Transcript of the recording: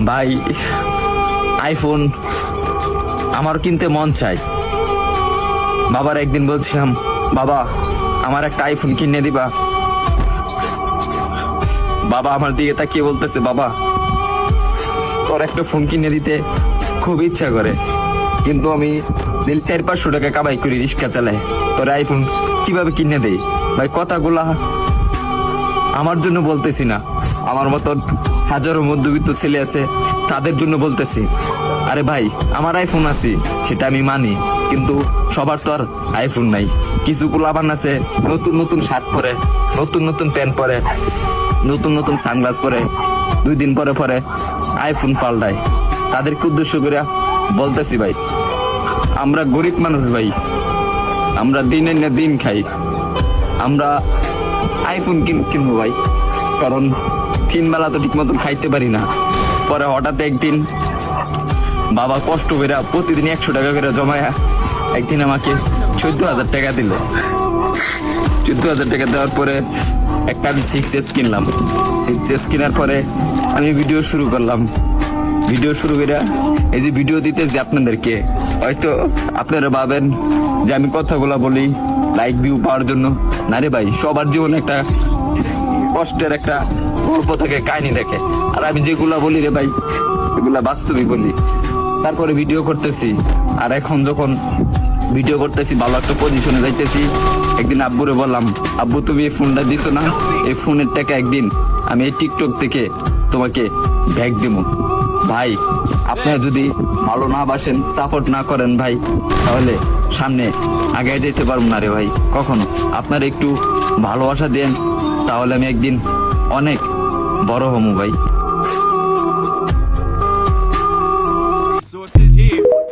ভাই আইফোন আমার কিনতে মন চাই। বাবার একদিন বলছিলাম, বাবা আমার একটা আইফোন কিনে দিবা। বাবা আমার দিকে তাকিয়ে বলতেছে, বাবা তোর একটা ফোন কিনে দিতে খুব ইচ্ছা করে, কিন্তু আমি 400-500 টাকা কামাই করি, রিক্সা চালাই, তোর আইফোন কিভাবে কিনে দেই? ভাই কথাগুলা আমার জন্য বলতেছি না, আমার মতন হাজারো মধ্যবিত্ত ছেলে আছে তাদের জন্য বলতেছি। আরে ভাই আমার আইফোন আছে সেটা আমি মানি, কিন্তু সবার তো আর আইফোন নাই। কিছু পোলাপান আছে নতুন নতুন শার্ট পরে, নতুন নতুন প্যান্ট পরে, নতুন নতুন সানগ্লাস পরে, 2 দিন পরে পরে আইফোন পাল্টায়। তাদেরকে উদ্দেশ্য করে বলতেছি, ভাই আমরা গরিব মানুষ, ভাই আমরা দিনের না দিন খাই, আমরা আইফোন কিনবো ভাই, কারণ 3 বেলা তো ঠিক মতন খাইতে পারি না। পরে হঠাৎ একদিন বাবা কষ্ট করে প্রতিদিন 100 টাকা করে জমায়া একদিন আমাকে 14,000 টাকা দিল। 14,000 টাকা দেওয়ার পরে একটা আমি 6S কিনলাম। 6S কেনার পরে আমি ভিডিও শুরু করলাম। ভিডিও শুরু করে এই যে ভিডিও দিতেছি আপনাদেরকে, হয়তো আপনারা ভাবেন যে আমি কথাগুলা বলি লাইক ভিউ পাওয়ার জন্য। না রে ভাই, সবার জীবনে একটা কষ্টের একটা গল্প থাকে, কাহিনী দেখে, আর আমি যেগুলা বলি রে ভাই এগুলা বাস্তবিক বলি। তারপরে ভিডিও করতেছি, আর এখন যখন ভিডিও করতেছি ভালো একটা পজিশনে যাইতেছি, একদিন আব্বুরে বললাম, আব্বু তুমি এই ফোনটা দিছো না, এই ফোনের টাকা একদিন আমি এই টিকটক থেকে তোমাকে ব্যাগ দিব। ভাই আপনারা যদি ভালো না বাসেন, সাপোর্ট না করেন ভাই, তাহলে সামনে আগে যেতে পারবো না রে ভাই কখনো। আপনারা একটু ভালোবাসা দেন, তাহলে আমি একদিন অনেক বড় হমু ভাই। Sources here.